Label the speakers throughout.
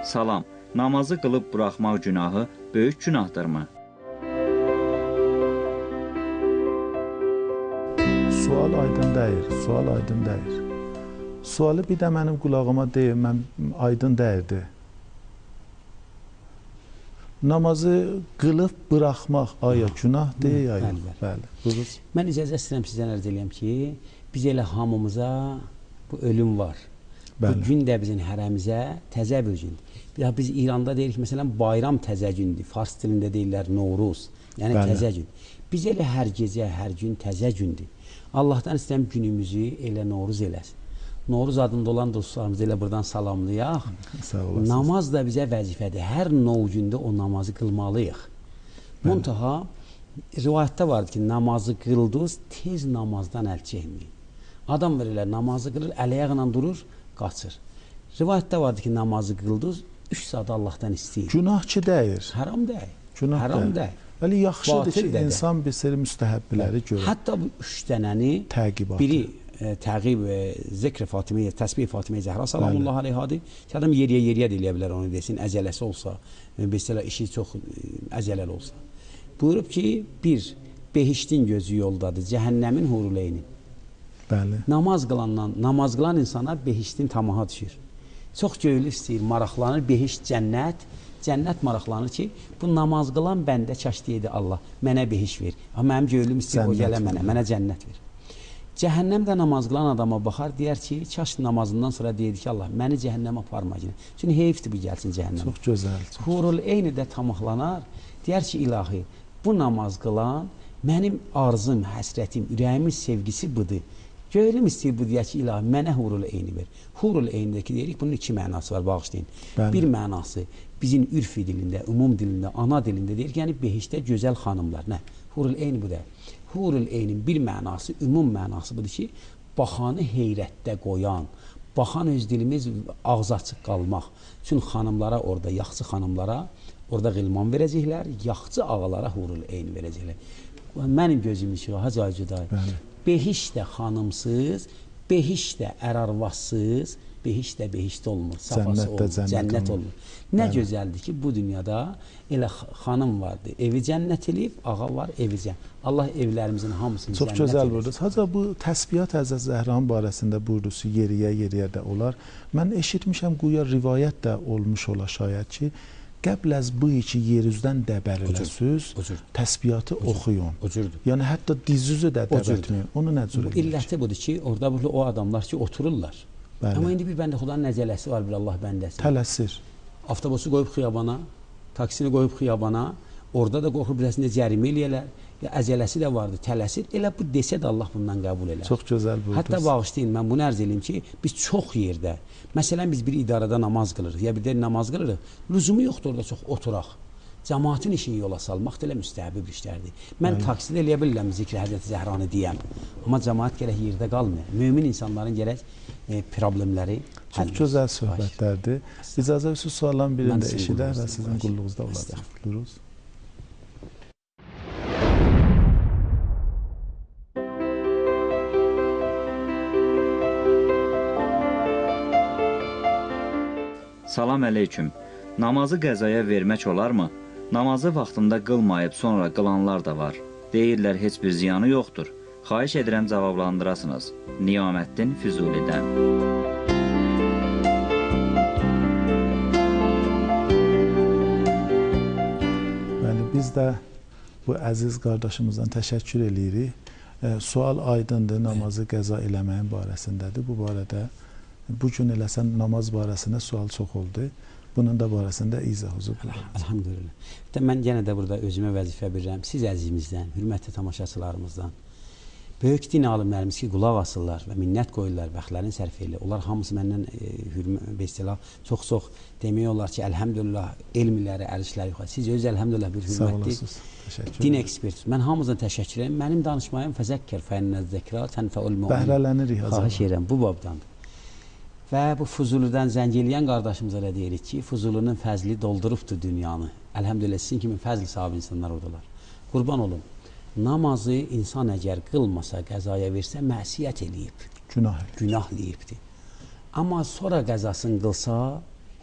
Speaker 1: Salam, namazı qılıb buraxmaq günahı böyük günahdırmı?
Speaker 2: Sual aydın deyil, sual aydın deyil. Sualı bir də mənim qulağıma deyil, aydın deyildi. Namazı qılıb buraxmaq aya günah deyil, aya. Bəli. Buyurun.
Speaker 3: Mən icazə istəyirəm sizdən ərz eləyəm ki, biz elə hamımıza bu ölüm var. Bu gün də bizim hərəmizə təzə bir gündür. Biz İranda deyirik, məsələn, bayram təzə gündür. Fars dilində deyirlər Novruz, yəni təzə gün. Biz elə hər gecə, hər gün təzə gündür. Allahdan istəyəm günümüzü elə Novruz eləsin. Novruz adında olan dostlarımızı elə buradan salamlayaq. Namaz da bizə vəzifədir. Hər nov gündə o namazı qılmalıyıq. Muntaha, rivayətdə vardır ki, namazı qıldınız, tez namazdan əl çəkməyin. Adam verirlər, namazı qılır, əl-ayaqla durur, qaçır. Rivayətdə vardır ki, namazı qıldınız, 3 saat Allahdan istəyir.
Speaker 2: Günahçı deyir.
Speaker 3: Haram deyil.
Speaker 2: Haram deyil. Bəli, yaxşıdır ki, insan bir seri müstəhəbbiləri görür.
Speaker 3: Hətta bu 3 dənəni biri təqib zikr Fatimiyyə, təsbih Fatimiyyə Zəhra salamullah aleyhadır. Ki, adam yeriyə deyə bilər onu desin, əzələsi olsa, mesela işi çox əzələli olsa. Buyurub ki, bir, behiştin gözü yoldadır, cəhənnəmin huruleynin.
Speaker 2: Bəli.
Speaker 3: Namaz qılan insana behiştin tamaha düşür. Çox göylü istəyir, maraqlanır, behiş cənnət maraqlanır ki, bu namaz qılan bəndə kaş deyədi Allah, mənə behiş ver. Amma mənim göylüm istəyir, o gələ mənə cənnət ver. Cəhənnəm də namaz qılan adama baxar, deyər ki, kaş namazından sonra deyədi ki, Allah, məni cəhənnəmə aparma. Çünki heyfdir bu gəlsin cəhənnəmə.
Speaker 2: Çox gözəl.
Speaker 3: Hurul eyni də tamahlanar, deyər ki, ilahi, bu namaz qılan mənim arzım, həsrətim, ürəyimin sevgisi budur. Göylüm istəyir bu deyək ki, ilahi, mənə hurul eyni ver. Hurul eynidəki deyirik, bunun 2 mənası var, bağışlayın. Bir mənası bizim ürfi dilində, ümum dilində, ana dilində deyir ki, yəni behişdə gözəl xanımlar. Nə? Hurul eyni bu deyil. Hurul eynin bir mənası, ümum mənası budur ki, baxanı heyrətdə qoyan, baxan öz dilimiz ağzı açıq qalmaq üçün xanımlara orada, yaxçı xanımlara orada qılman verəcəklər, yaxçı ağalara hurul eyni verəcəklər. Mənim gözüm içi, hacı acıday. Behiş də xanımsız, behiş də ər-arvadsız, behiş də behişdə olmur, safası olmur, cənnət olmur. Nə gözəldir ki, bu dünyada elə xanım vardır, evi cənnət eləyib, ağa var, evi cənnət. Allah evlərimizin hamısını cənnət eləyib.
Speaker 2: Çox gözəl buyurdunuz. Hacı, bu təsbihat Həzrət Zəhranın barəsində buyurdunuz, yeriyə də olar. Mən eşitmişəm, güya rivayət də olmuş ola şayət ki, qəbl əz bu iki yerüzdən dəbəriləsiz, təsbihatı oxuyun. Yəni, hətta dizüzü də dəbətməyin. Onu nə cür edir?
Speaker 3: İlləti budur ki, orada o adamlar ki, otururlar. Amma indi bir bəndə Xudanın nəcələsi var, bir Allah bəndəsi.
Speaker 2: Tələsir.
Speaker 3: Avtobusu qoyub xiyabana, taksini qoyub xiyabana, orada da qorxub biləsində cərimə eləyələr. Əzələsi də vardır, tələsir. Elə bu desə də Allah bundan qəbul elər.
Speaker 2: Çox gözəl buyurdunuz.
Speaker 3: Hətta bağışlayın, mən bunu ərz edeyim ki, biz çox yerdə, məsələn, biz bir idarədə namaz qılırıq, ya bir də namaz qılırıq, lüzumu yoxdur orada çox oturaq. Cəmaatın işini yola salmaq da elə müstəhəbi bir işlərdir. Mən taksidə eləyə bilirəm zikri Həzrəti Zəhranı deyəm, amma cəmaat gərək yerdə qalmır. Mömin insanların gərək problemləri
Speaker 2: çox gözəl söhbətlərdir. İcazə versin, sualların birində eşidər və sizin qulluğunuzda olacaq. Buyurunuz.
Speaker 1: Salam əleyküm. Namazı qəzaya vermək olarmı? Namazı vaxtında qılmayıb sonra qılanlar da var. Deyirlər heç bir ziyanı yoxdur. Xahiş edirəm cavablandırasınız. Niyaməddin Füzulidən.
Speaker 2: Bəli, biz də bu əziz qardaşımızdan təşəkkür edirik. Sual aydındır, namazı qəza eləməyin barəsindədir. Bu barədə bu gün eləsən namaz barəsində sual çox oldu. Bunun da barəsində izahınızı buyurun.
Speaker 3: Elhamdülillah. Mən yenə də burada özümə vəzifə bilirəm. Siz əzizimizdən, hörmətli tamaşaçılarımızdan, böyük din alimlərimiz ki, qulaq asırlar və minnət qoyurlar, vaxtlarını sərf edirlər. Onlar hamısı məndən çox demək olar ki, əlhəmdülillah, elmləri, ərişləri yox. Siz öz əlhəmdülillah bir hörmətli din ekspertiniz. Mən hamımızdan təşəkkür edirəm. Mənim danışmayım fəzəkkər fənnəz-zəkra tənfəul mu'min.
Speaker 2: Bəhrələnirik hazır.
Speaker 3: Xahiş edirəm, bu babdandır. Və bu Fuzulidən zəng eləyən qardaşımıza da deyirik ki, Fuzulinin fəzli doldurubdur dünyanı. Əlhəmdülillah, sizin kimi fəzli sahibi insanlar oradalar. Qurban olun, namazı insan əgər qılmasa, qəzaya versə, məsiyyət eləyib. Günah eləyibdir. Amma sonra qəzasını qılsa,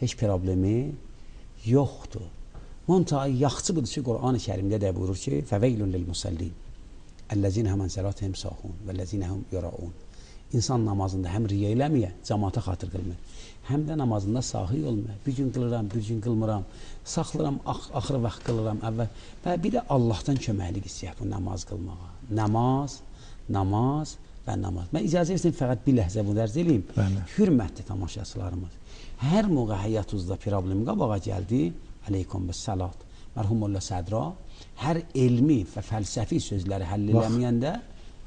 Speaker 3: heç problemi yoxdur. Monta yaxşı budur ki, Qur'an-ı Kərimdə də buyurur ki, fəveylun lil musallin əlləzinə həmən səlatihim sahun və əlləzinə hum yuraun. İnsan namazında həm riya eləməyə, cəmaata xatır qılmır, həm də namazında sahi olmaya. Bir gün qılıram, bir gün qılmıram, saxlıram, axırı vaxt qılıram, əvvəl. Və bir də Allahdan köməklik istəyək bu namaz qılmağa. Namaz, namaz və namaz. Mən icazə versin, fəqət bir ləhzə bunu dərz edeyim. Hürmətli tamaşaçılarımız. Hər moğa həyatınızda problem qabağa gəldi, aleykum və salat. Mərhumullah Sədra, hər elmi və fəlsəfi sözləri həll eləməyəndə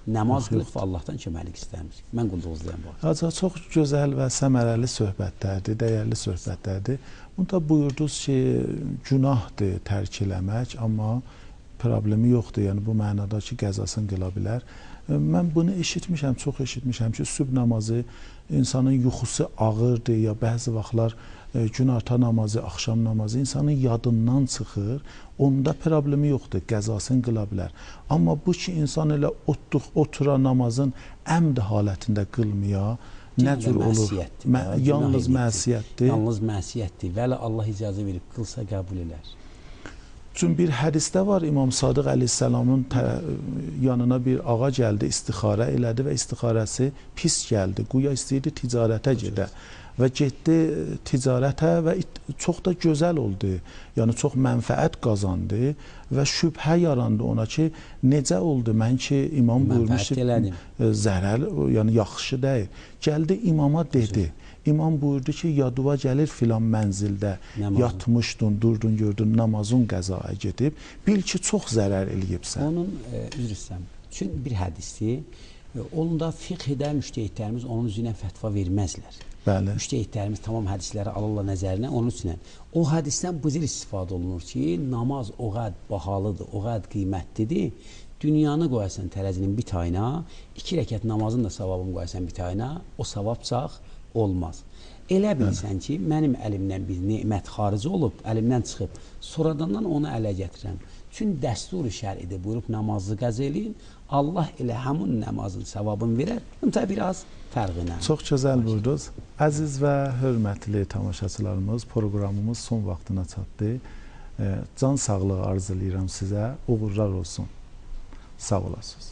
Speaker 3: namaz qılıb və Allahdan köməklik istəmiş. Mən qulluğuzdayım bu.
Speaker 2: Hacı, çox gözəl və səmərəli söhbətlərdir, dəyərli söhbətlərdir. Bunda buyurdunuz ki, günahdır tərk eləmək, amma problemi yoxdur. Yəni bu mənada ki, qəzasını qıla bilər. Mən bunu eşitmişəm, çox eşitmişəm ki, sübh namazı insanın yuxusu ağırdır ya bəzi vaxtlar günorta namazı, axşam namazı insanın yadından çıxır. Onda problemi yoxdur, qəzasını qıla bilər. Amma bu ki, insan elə otura namazın əmd halətində qılmaya, nə cür olur? Yalnız məsiyyətdir.
Speaker 3: Yalnız məsiyyətdir. Vələ Allah icazə verib, qılsa qəbul elər.
Speaker 2: Çünki bir hədisdə var, İmam Sadiq əleyhissalamın yanına bir ağa gəldi, istixarə elədi və istixarəsi pis gəldi. Güya istəyirdi ticarətə gedə və getdi ticarətə və çox da gözəl oldu. Yəni çox mənfəət qazandı və şübhə yarandı ona ki, necə oldu? Mən ki, imam buyurmuşdu, zərər, yəni yaxşı deyil. Gəldi imama dedi. İmam buyurdu ki, yadıva gəlir filan mənzildə yatmışdın, durdun, gördün, namazın qəzaya gedib. Bil ki, çox zərər eləyibsən.
Speaker 3: Onun, üzr istəyirəm, çünki bir hədisdir. Onda fiqhdə müştəhidlərimiz onun üzrə fətva verməzlər.
Speaker 2: Bəli.
Speaker 3: Müştəhidlərimiz tamam hədisləri alırlar nəzərinə, onun üçün. O hədisdən bu cür istifadə olunur ki, namaz o qəd bahalıdır, o qəd qiymətlidir. Dünyanı qoyasan tərəzinin bir tayına, 2 rəkət namazın da savabını qoyasan bir tayına, o savabcaq olmaz. Elə bilsən ki, mənim əlimdən bir nemət xarici olub, əlimdən çıxıb, sonradan onu ələ gətirəm. Çünki dəsturi şəridə buyurub namazı qəza eləyin, Allah elə həmin namazın savabını verər. Tabi biraz fərqinə.
Speaker 2: Çox gözəl buyurdunuz. Əziz və hörmətli tamaşaçılarımız, proqramımız son vaxtına çatdı. Can sağlığı arzulayıram sizə. Uğurlar olsun. Sağ olasınız.